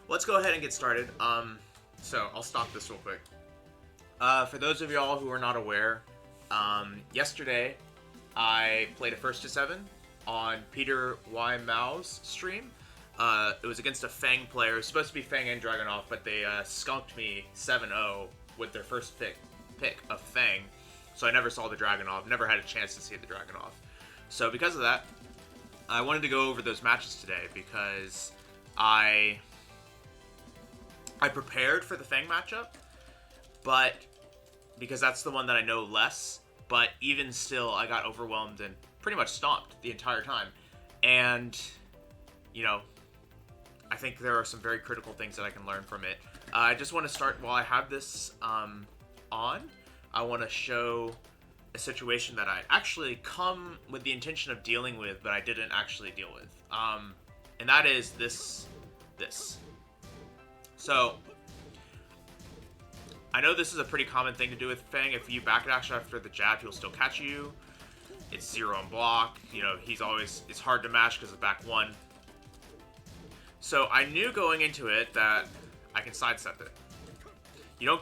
let's go ahead and get started. So I'll stop this real quick. For those of y'all who are not aware, yesterday I played a FT7 on Peter Y. Mao's stream. It was against a Feng player. It was supposed to be Feng and Dragunov, but they skunked me 7-0 with their first pick of Feng. So I never saw the Dragunov, never had a chance to see the Dragunov. So because of that, I wanted to go over those matches today because I prepared for the Feng matchup, but because that's the one that I know less, but even still I got overwhelmed and pretty much stomped the entire time. And, you know, I think there are some very critical things that I can learn from it. I just want to start, while I have this on, I want to show a situation that I actually come with the intention of dealing with, but I didn't actually deal with. And that is this. So, I know this is a pretty common thing to do with Feng. If you backdash after the jab, he'll still catch you. It's 0 on block. You know, it's hard to mash because of back 1. So I knew going into it that I can sidestep it. You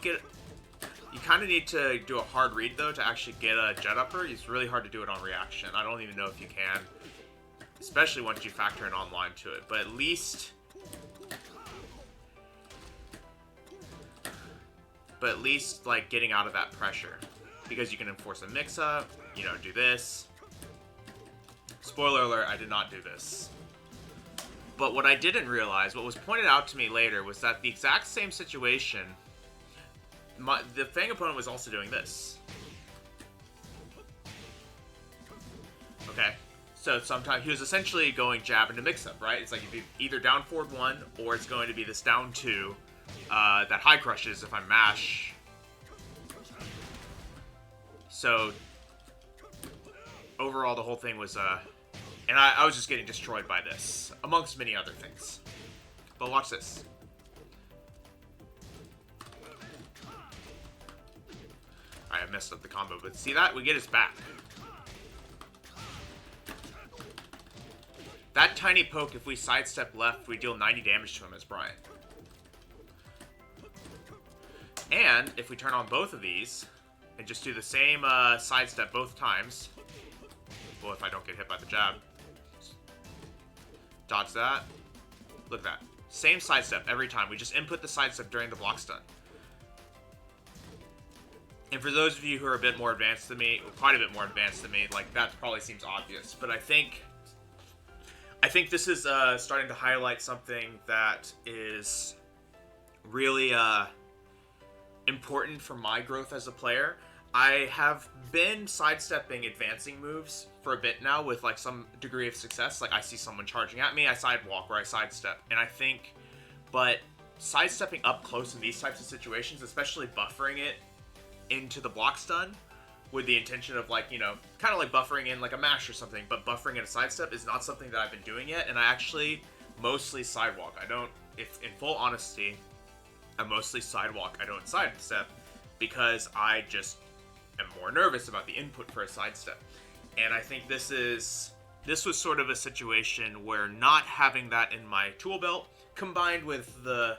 kind of need to do a hard read, though, to actually get a jet upper. It's really hard to do it on reaction. I don't even know if you can, especially once you factor in online to it. But at least like getting out of that pressure, because you can enforce a mix-up, you know, do this. Spoiler alert, I did not do this. But what I didn't realize, what was pointed out to me later, was that the exact same situation, the Feng opponent was also doing this. Okay, so sometimes he was essentially going jab into mix-up, right? It's like either down forward 1, or it's going to be this down 2, that high crushes if I mash. So overall, the whole thing was, and I was just getting destroyed by this, amongst many other things. But watch this. Alright, I messed up the combo, but see that? We get his back. That tiny poke, if we sidestep left, we deal 90 damage to him as Bryan. And if we turn on both of these, and just do the same sidestep both times, well, if I don't get hit by the jab, dodge that, look at that. Same sidestep every time. We just input the sidestep during the block stun. And for those of you who are a bit more advanced than me, quite a bit more advanced than me, like, that probably seems obvious. But I think this is starting to highlight something that is really important for my growth as a player. I have been sidestepping advancing moves for a bit now with like some degree of success. Like I see someone charging at me, I sidewalk or I sidestep. And I think, but sidestepping up close in these types of situations, especially buffering it into the block stun with the intention of like, you know, kind of like buffering in like a mash or something, but buffering in a sidestep is not something that I've been doing yet. And I actually mostly sidewalk. If in full honesty, I mostly sidewalk. I don't sidestep because I just am more nervous about the input for a sidestep. And I think this was sort of a situation where not having that in my tool belt, combined with the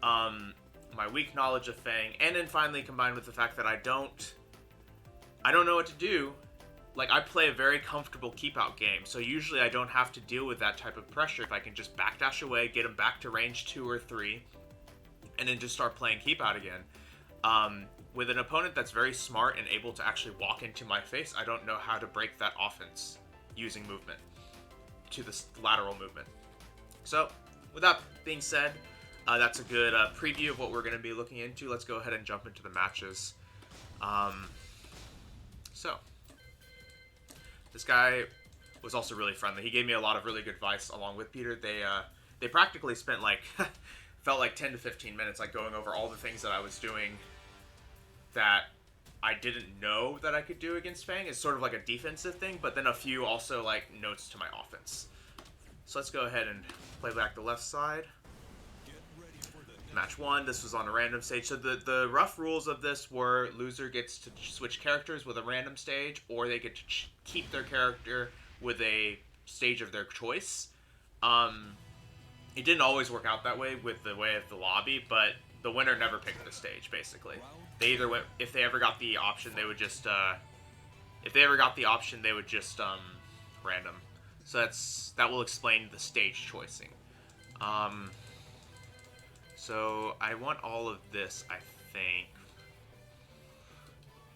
my weak knowledge of Feng, and then finally combined with the fact that I don't know what to do. Like, I play a very comfortable keep-out game, so usually I don't have to deal with that type of pressure if I can just backdash away, get him back to range 2 or 3, and then just start playing keep-out again. With an opponent that's very smart and able to actually walk into my face, I don't know how to break that offense using movement to the lateral movement. So, with that being said, that's a good preview of what we're going to be looking into. Let's go ahead and jump into the matches. So, this guy was also really friendly. He gave me a lot of really good advice along with Peter. They practically spent like, felt like 10 to 15 minutes like going over all the things that I was doing that I didn't know that I could do against Feng. It's sort of like a defensive thing, but then a few also like notes to my offense. So let's go ahead and play back the left side. Match 1, this was on a random stage. So the rough rules of this were loser gets to switch characters with a random stage, or they get to keep their character with a stage of their choice. It didn't always work out that way with the way of the lobby, but the winner never picked the stage, basically. They either went, if they ever got the option, they would just, random. So that will explain the stage choicing. So I want all of this, I think.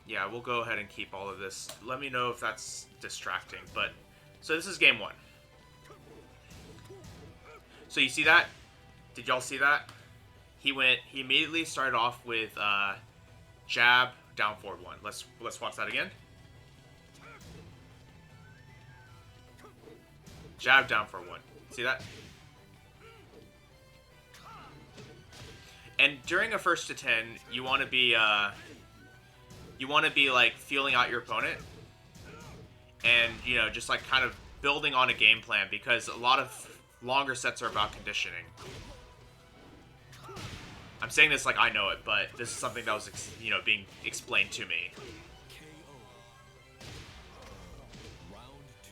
Yeah, we'll go ahead and keep all of this. Let me know if that's distracting, but... So this is game 1. So you see that? Did y'all see that? He immediately started off with, jab, down forward 1. Let's watch that again. Jab, down forward 1. See that? And during a 1st to 10, you want to be, like, feeling out your opponent. And, you know, just, like, kind of building on a game plan. Because a lot of longer sets are about conditioning. I'm saying this like I know it, but this is something that was, you know, being explained to me.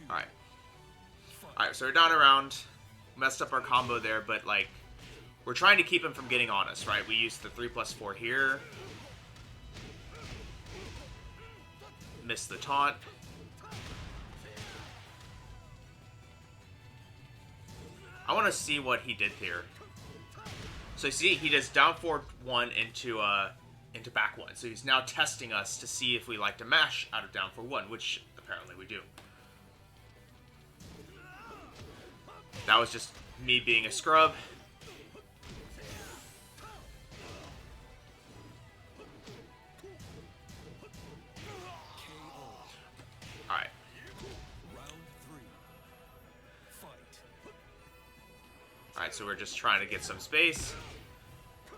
Alright. Alright, so we're down a round. Messed up our combo there, but, like... We're trying to keep him from getting on us, right? We used the 3+4 here. Missed the taunt. I want to see what he did here. So you see, he does down forward 1 into back 1. So he's now testing us to see if we like to mash out of down forward 1, which apparently we do. That was just me being a scrub. Alright, so we're just trying to get some space.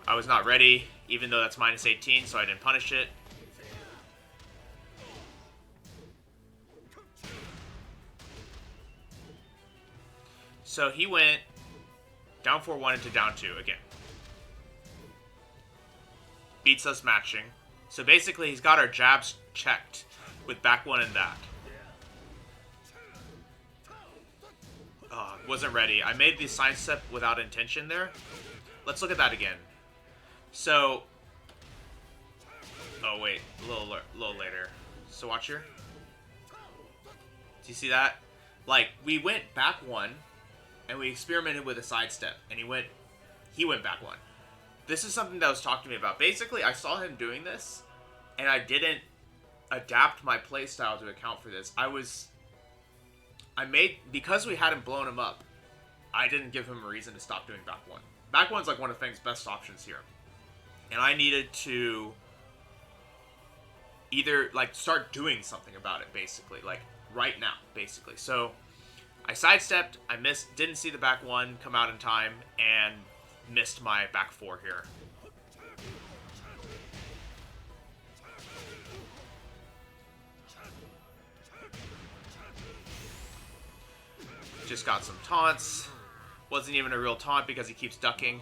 I was not ready, even though that's minus 18, so I didn't punish it. So he went down 4-1 into down 2 again. Beats us matching. So basically, he's got our jabs checked with back 1 and that. Wasn't ready. I made the side step without intention there. Let's look at that again. So... Oh, wait. A little later. So watch here. Do you see that? Like, we went back 1, and we experimented with a side step, and he went back 1. This is something that was talked to me about. Basically, I saw him doing this, and I didn't adapt my playstyle to account for this. Because we hadn't blown him up, I didn't give him a reason to stop doing back 1. Back 1's like one of Feng's best options here. And I needed to either, like, start doing something about it, basically. Like, right now, basically. So, I sidestepped, I didn't see the back 1 come out in time, and missed my back 4 here. Just got some taunts. Wasn't even a real taunt because he keeps ducking.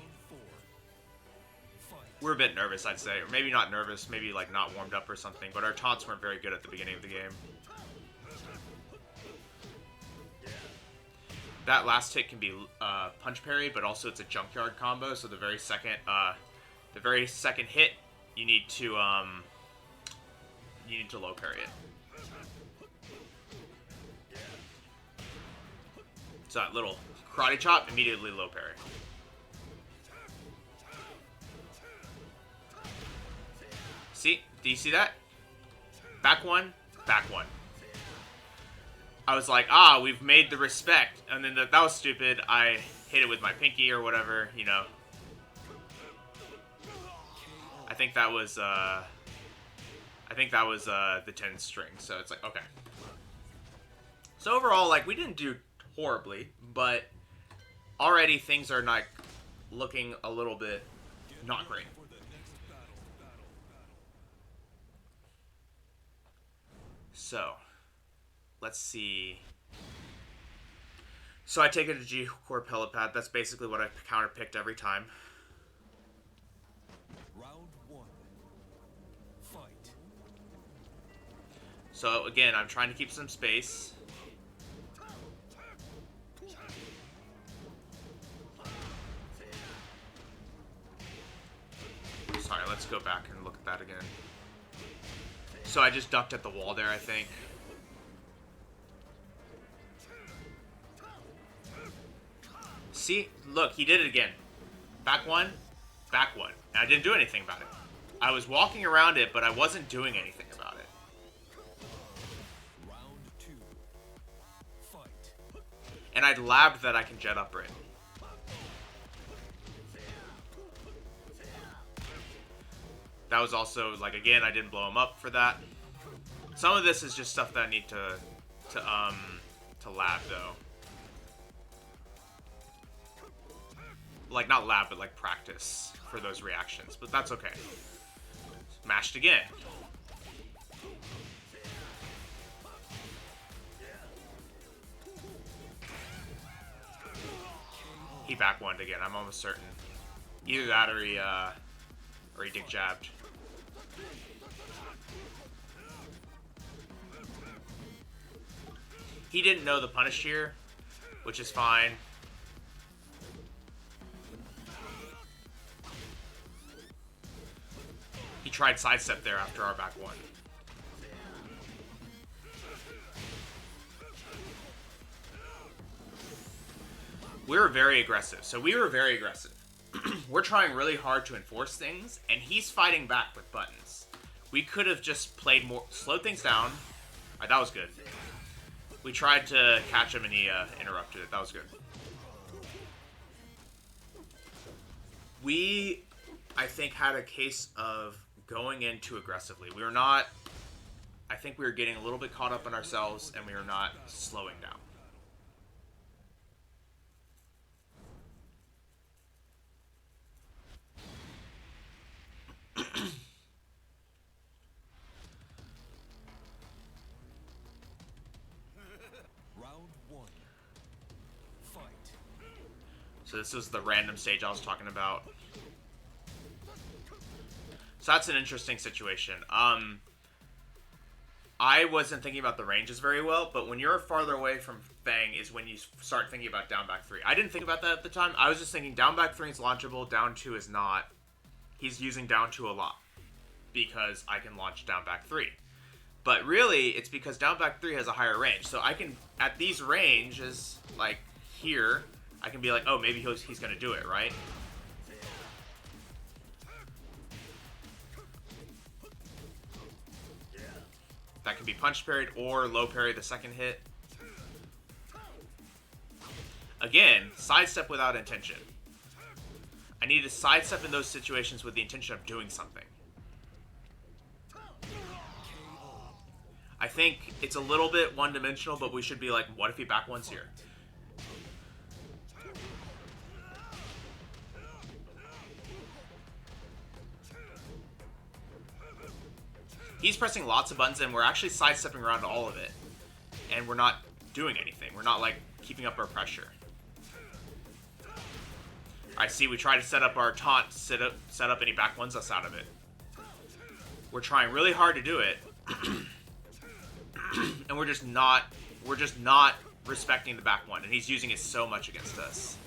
We're a bit nervous, I'd say. Or maybe not nervous, maybe like not warmed up or something. But our taunts weren't very good at the beginning of the game. That last hit can be punch parry, but also it's a junkyard combo. So the very second hit, you need to low parry it. So that little karate chop, immediately low parry. See? Do you see that? Back 1, back 1. I was like, we've made the respect. And then that was stupid. I hit it with my pinky or whatever, you know. I think that was the 10 string. So it's like, okay. So overall, like, we didn't do horribly, but already things are like looking a little bit not great. So let's see. So I take it to G-Core Pellet Pad. That's basically what I counter-picked every time. Round 1. Fight. So again, I'm trying to keep some space. let's go back and look at that again. So I just ducked at the wall there, I think. See? Look, he did it again. Back one, back one. And I didn't do anything about it. I was walking around it, but I wasn't doing anything about it. Round 2. Fight. And I'd labbed that I can jet up it. That was also, like, again, I didn't blow him up for that. Some of this is just stuff that I need to lab, though. Like, not lab, but, like, practice for those reactions. But that's okay. Mashed again. He back one again, I'm almost certain. Either that or he dick jabbed. He didn't know the punish here, which is fine. He tried sidestep there after our back one. We were very aggressive. So we were very aggressive. We're trying really hard to enforce things, and he's fighting back with buttons. We could have just played more, slowed things down. Alright, that was good. We tried to catch him and he interrupted it. That was good. We, I think, had a case of going in too aggressively. We were not, I think we were getting a little bit caught up in ourselves, and we were not slowing down. Round 1. Fight. So this is the random stage I was talking about. So that's an interesting situation. I wasn't thinking about the ranges very well, but when you're farther away from Feng is when you start thinking about down back 3. I didn't think about that at the time. I was just thinking down back 3 is launchable, down 2 is not. He's using down 2 a lot because I can launch down back 3. But really, it's because down back 3 has a higher range. So I can, at these ranges, like here, I can be like, oh, maybe he's going to do it, right? That can be punch parried or low parry the second hit. Again, sidestep without intention. I need to sidestep in those situations with the intention of doing something. I think it's a little bit one-dimensional, but we should be like, what if he back ones here? He's pressing lots of buttons, and we're actually sidestepping around all of it. And we're not doing anything. We're not, like, keeping up our pressure. I see we try to set up our taunt, set up, and he back ones us out of it. We're trying really hard to do it. And we're just not respecting the back one. And he's using it so much against us.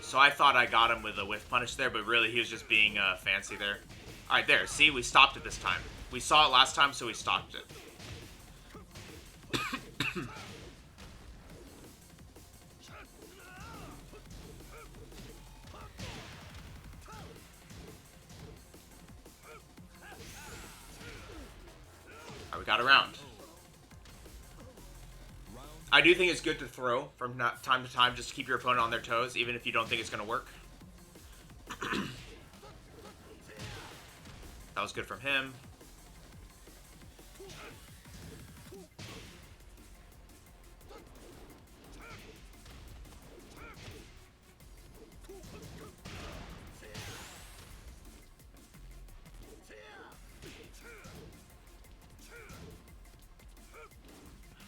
So I thought I got him with a whiff punish there, but really he was just being fancy there. Alright, there. See? We stopped it this time. We saw it last time, so we stopped it. Alright, we got around. I do think it's good to throw from time to time just to keep your opponent on their toes, even if you don't think it's going to work. That was good from him.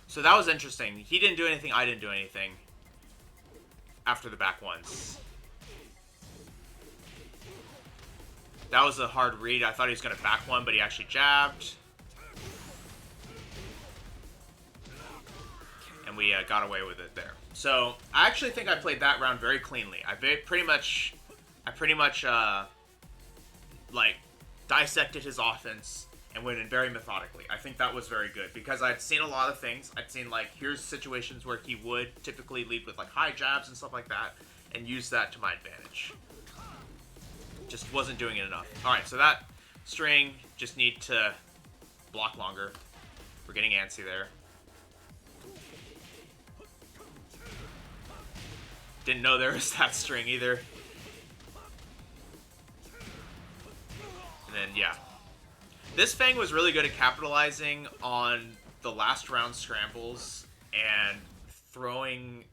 So that was interesting. He didn't do anything, I didn't do anything after the back ones. That was a hard read. I thought he was going to back one, but he actually jabbed. and we got away with it there. So I actually think I played that round very cleanly. I pretty much like dissected his offense and went in very methodically. I think that was very good because I'd seen a lot of things. I'd seen like here's situations where he would typically lead with like high jabs and stuff like that, and use that to my advantage. Just wasn't doing it enough. All right, so that string just need to block longer. We're getting antsy there. Didn't know there was that string either. And then, yeah. This Feng was really good at capitalizing on the last round scrambles and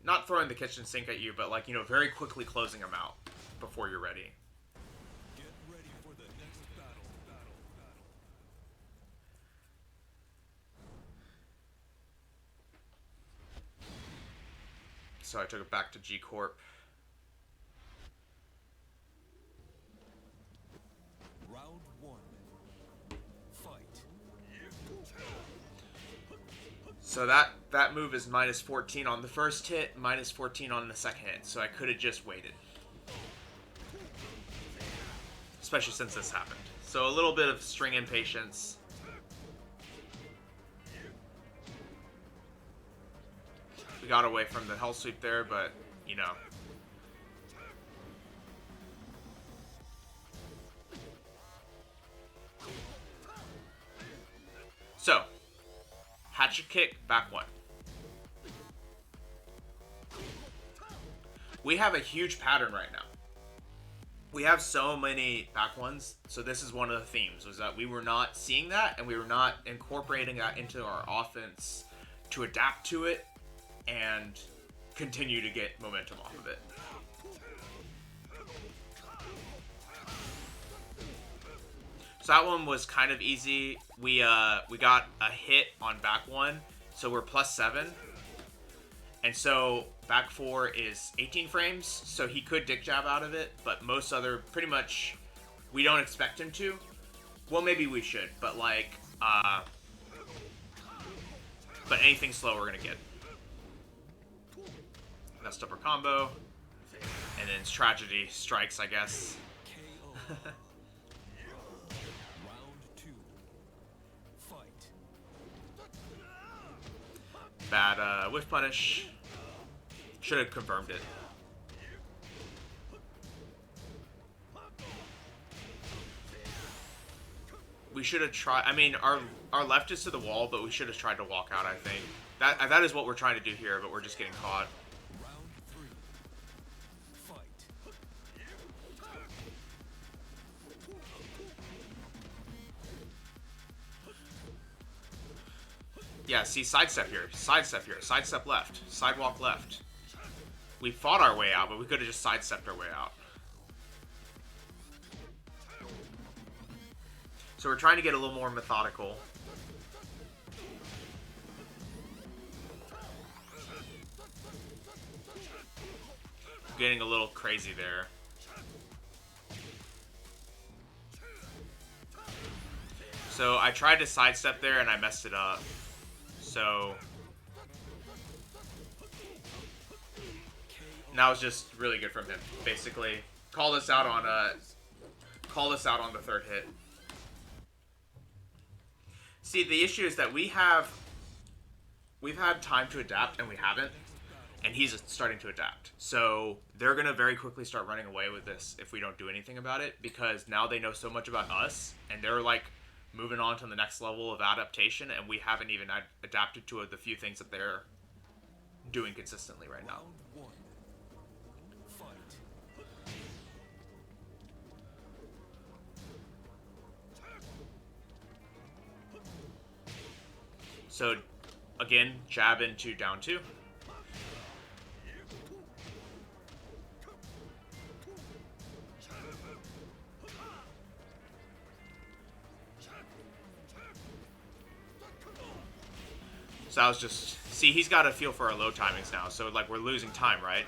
not throwing the kitchen sink at you, but like, you know, very quickly closing them out before you're ready. Get ready for the next battle. So I took it back to G Corp. Round 1. Fight. So that move is minus 14 on the first hit, minus 14 on the second hit. So I could have just waited. Especially since this happened. So a little bit of string impatience. We got away from the hell sweep there, but, you know. So, hatchet kick, back one. We have a huge pattern right now. We have so many back ones, so this is one of the themes, was that we were not seeing that, and we were not incorporating that into our offense to adapt to it and continue to get momentum off of it. So that one was kind of easy. We got a hit on back one, so we're +7. And so back 4 is 18 frames, so he could dick jab out of it, but most other, pretty much, we don't expect him to. Well, maybe we should, but like, but anything slow we're gonna get. Messed up our combo, and then tragedy strikes, I guess. KO. Round 2. Fight. Bad whiff punish. Should have confirmed it. We should have tried. I mean, our left is to the wall, but we should have tried to walk out. I think that is what we're trying to do here, but we're just getting caught. Round 3. Fight. Yeah, see, sidestep here, sidestep here, sidestep left, sidewalk left. We fought our way out, but we could have just sidestepped our way out. So we're trying to get a little more methodical. Getting a little crazy there. So I tried to sidestep there and I messed it up. So that was just really good from him. Basically, called us out on the third hit. See, the issue is that we've had time to adapt and we haven't, and he's starting to adapt. So they're gonna very quickly start running away with this if we don't do anything about it, because now they know so much about us and they're like moving on to the next level of adaptation, and we haven't even adapted to the few things that they're doing consistently right now. Round 1. Fight. So again, jab into down 2. So that was just, see, he's got a feel for our low timings now, so like we're losing time, right?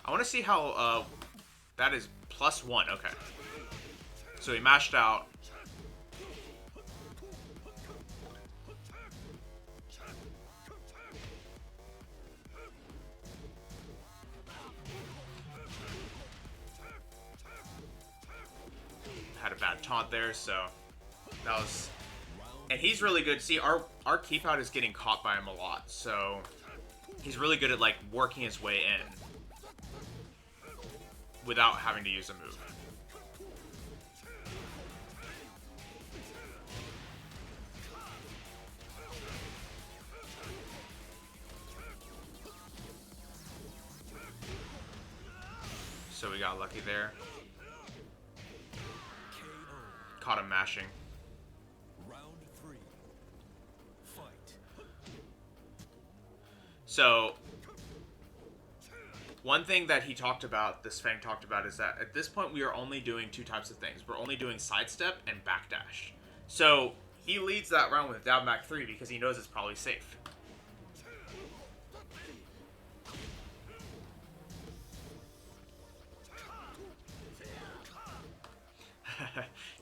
I want to see how, that is +1, okay. So he mashed out. a bad taunt there, so that was... And he's really good. See, our keep out is getting caught by him a lot, so he's really good at, like, working his way in without having to use a move. So we got lucky there. Caught him mashing. Round 3. Fight. So, one thing that he talked about, this Feng talked about, is that at this point we are only doing two types of things. We're only doing sidestep and backdash. So, he leads that round with down back 3 because he knows it's probably safe.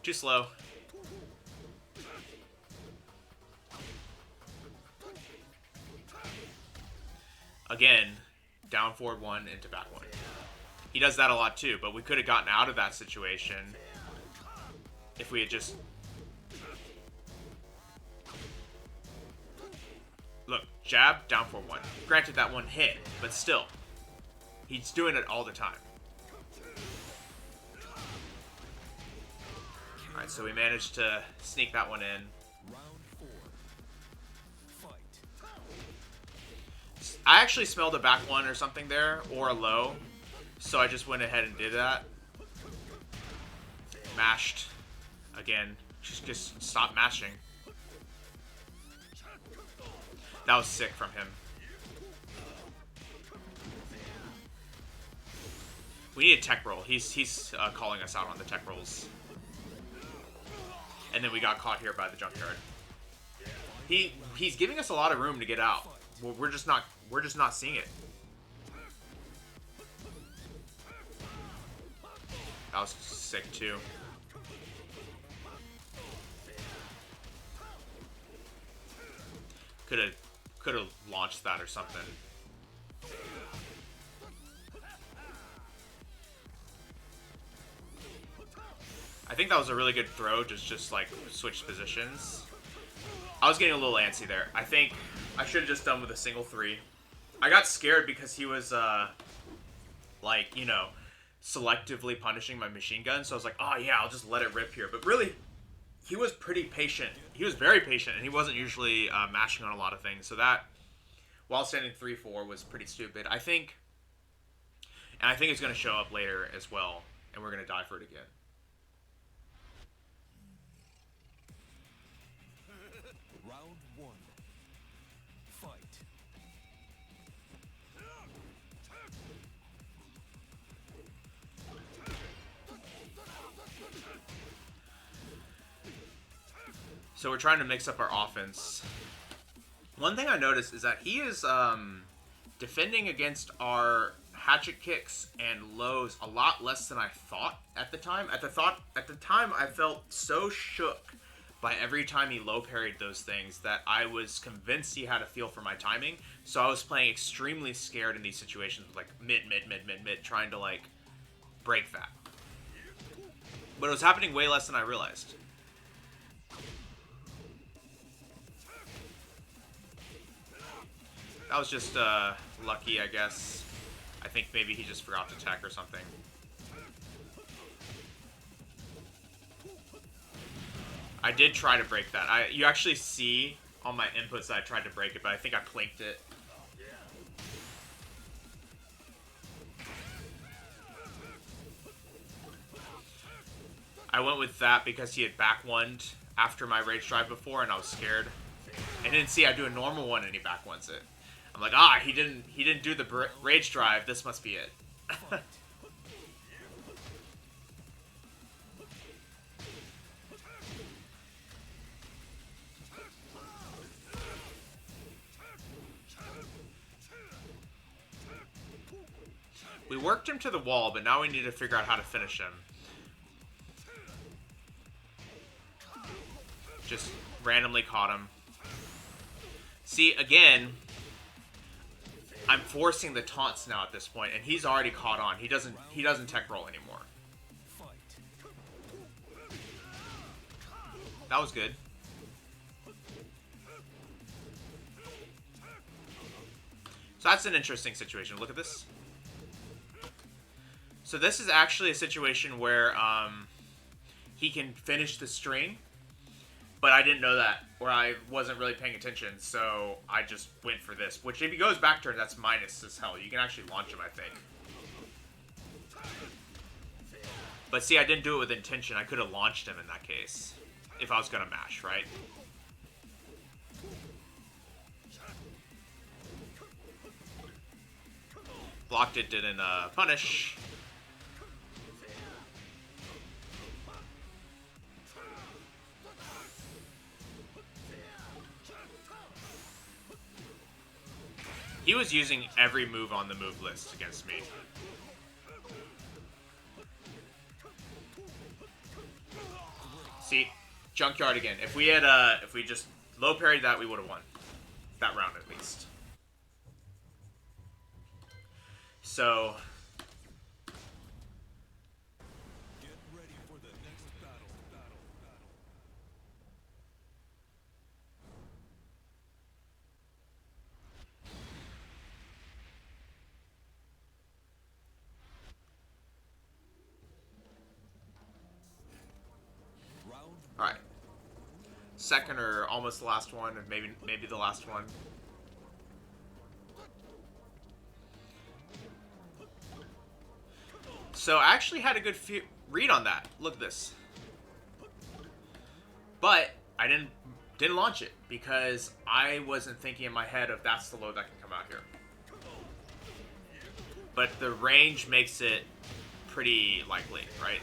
Too slow. Again, down forward 1 into back 1. He does that a lot too, but we could have gotten out of that situation if we had just... Look, jab, down forward 1. Granted, that one hit, but still. He's doing it all the time. Alright, so we managed to sneak that one in. Round 4. Fight. I actually smelled a back 1 or something there, or a low, so I just went ahead and did that. Mashed. Again, just stop mashing. That was sick from him. We need a tech roll. He's calling us out on the tech rolls. And then we got caught here by the junkyard. He's giving us a lot of room to get out. We're just not seeing it. That was sick too. Could have launched that or something. I think that was a really good throw, just like switch positions. I was getting a little antsy there. I think I should have just done with a single 3. I got scared because he was like, you know, selectively punishing my machine gun, so I was like, oh yeah, I'll just let it rip here. But really, he was pretty patient. He was very patient, and he wasn't usually mashing on a lot of things. So that, while standing 3-4, was pretty stupid. I think it's going to show up later as well, and we're going to die for it again. Round 1. Fight. So we're trying to mix up our offense. One thing I noticed is that he is defending against our hatchet kicks and lows a lot less than I thought at the time. At the time, I felt so shook by every time he low parried those things that I was convinced he had a feel for my timing. So I was playing extremely scared in these situations, like mid, trying to like break that. But it was happening way less than I realized. That was just lucky, I guess. I think maybe he just forgot to tech or something. I did try to break that. You actually see on my inputs that I tried to break it, but I think I plinked it. I went with that because he had back one after my rage drive before, and I was scared. And then see I do a normal one and he back ones it. I'm like, he didn't do the rage drive. This must be it. We worked him to the wall, but now we need to figure out how to finish him. Just randomly caught him. See, again, I'm forcing the taunts now at this point, and he's already caught on. He doesn't tech roll anymore. That was good. So that's an interesting situation. Look at this. So this is actually a situation where he can finish the string, but I didn't know that, or I wasn't really paying attention, so I just went for this. Which, if he goes back turn, that's minus as hell. You can actually launch him, I think. But see, I didn't do it with intention. I could have launched him in that case, if I was going to mash, right? Blocked it, didn't punish. He was using every move on the move list against me. See, Junkyard again. If we had if we just low parried that, we would have won that round at least. So Get ready for the next battle. Round all right, second or almost the last one, or maybe the last one. So I actually had a good read on that. Look at this. But I didn't launch it because I wasn't thinking in my head of that's the load that can come out here. But the range makes it pretty likely, right?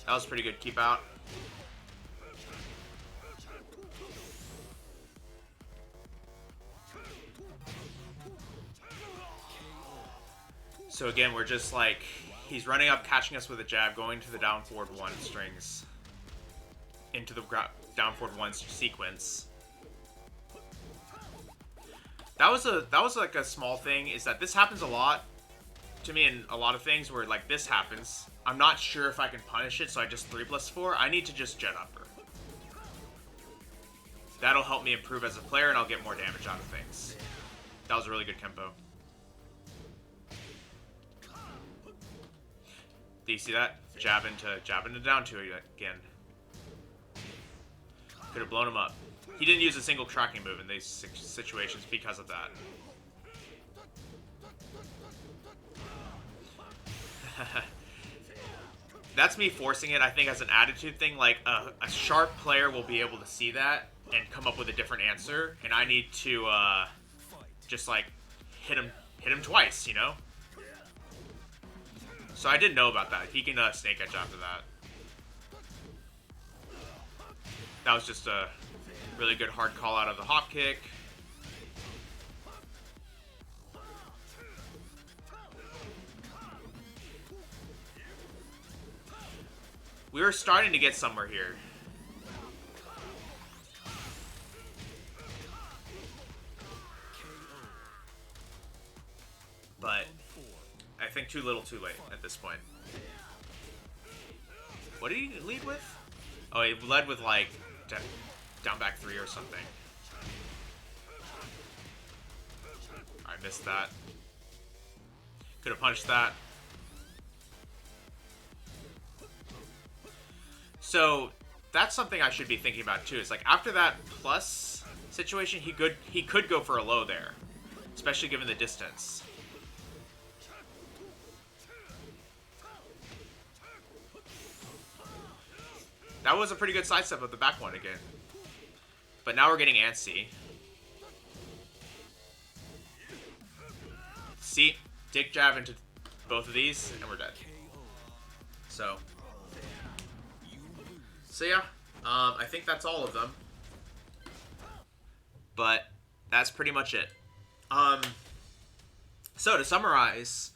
That was pretty good keep out. So again, we're just like, he's running up, catching us with a jab, going to the down forward one strings, into the down forward one sequence. That was like a small thing, is that this happens a lot to me in a lot of things where like this happens. I'm not sure if I can punish it, so I just 3+4. I need to just jet upper. That'll help me improve as a player, and I'll get more damage out of things. That was a really good Kempo. Do you see that? Jab into down two again. Could have blown him up. He didn't use a single tracking move in these situations because of that. That's me forcing it, I think, as an attitude thing. Like, a sharp player will be able to see that and come up with a different answer, and I need to just like hit him twice, you know? So I didn't know about that. He can snake edge after that. That was just a really good hard call out of the hop kick. We were starting to get somewhere here. But I think too little too late at this point. What did he lead with? Oh, he led with like down back 3 or something. I missed that. Could have punched that. So that's something I should be thinking about too. Is like after that plus situation, he could go for a low there, especially given the distance. That was a pretty good sidestep of the back one again. But now we're getting antsy. See? Dick jab into both of these, and we're dead. So yeah, I think that's all of them. But that's pretty much it. So to summarize,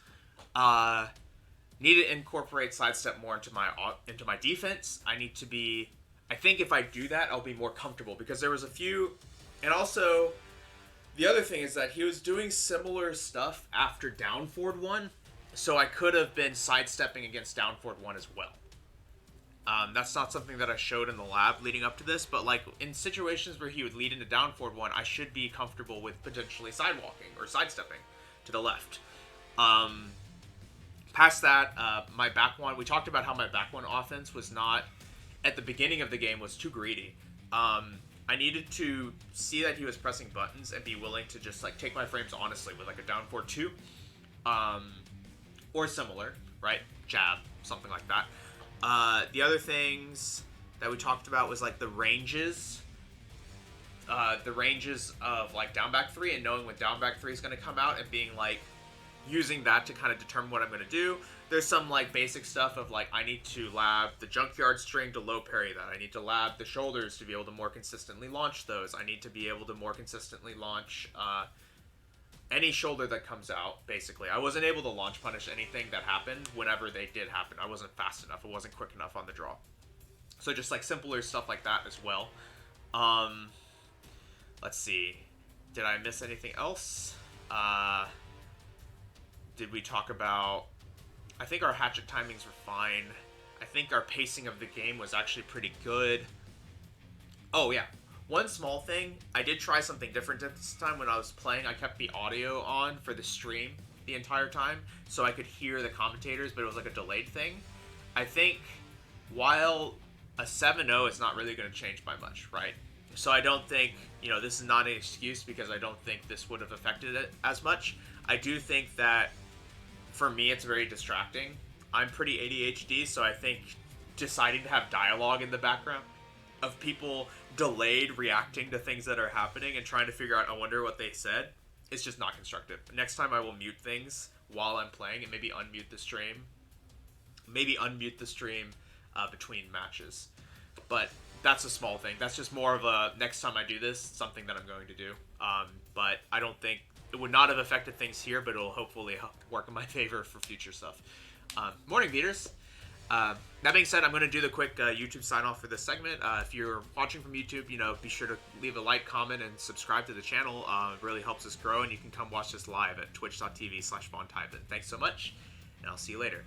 need to incorporate sidestep more into my defense. I need to be. I think if I do that, I'll be more comfortable because there was a few, and also The other thing is that he was doing similar stuff after down forward 1, so I could have been sidestepping against down forward 1 as well. That's not something that I showed in the lab leading up to this, but like in situations where he would lead into down forward 1, I should be comfortable with potentially sidewalking or sidestepping to the left. Past that, my back one, we talked about how my back one offense was not, at the beginning of the game, was too greedy. I needed to see that he was pressing buttons and be willing to just like take my frames honestly with like a down forward 2, or similar, right? Jab, something like that. The other things that we talked about was like the ranges of like down back 3 and knowing when down back 3 is going to come out and being like using that to kind of determine what I'm going to do. There's some like basic stuff of like I need to lab the junkyard string to low parry that. I need to lab the shoulders to be able to more consistently launch those. I need to be able to more consistently launch any shoulder that comes out, basically. I wasn't able to launch punish anything that happened whenever they did happen. I wasn't fast enough. I wasn't quick enough on the draw. So just like simpler stuff like that as well. Let's see. Did I miss anything else? Did we talk about... I think our hatchet timings were fine. I think our pacing of the game was actually pretty good. Oh, yeah. One small thing, I did try something different this time when I was playing. I kept the audio on for the stream the entire time, so I could hear the commentators, but it was like a delayed thing. I think while a 7-0 is not really going to change by much, right? So I don't think, this is not an excuse because I don't think this would have affected it as much. I do think that for me it's very distracting. I'm pretty ADHD, so I think deciding to have dialogue in the background of people delayed reacting to things that are happening and trying to figure out, I wonder what they said, it's just not constructive. Next time I will mute things while I'm playing and maybe unmute the stream. Between matches. But that's a small thing. That's just more of a, next time I do this, something that I'm going to do. But I don't think, it would not have affected things here, but it'll hopefully work in my favor for future stuff. Morning, Beaters. That being said, I'm going to do the quick YouTube sign-off for this segment. If you're watching from YouTube, be sure to leave a like, comment, and subscribe to the channel. It really helps us grow, and you can come watch this live at twitch.tv/VonTiban. Thanks so much, and I'll see you later.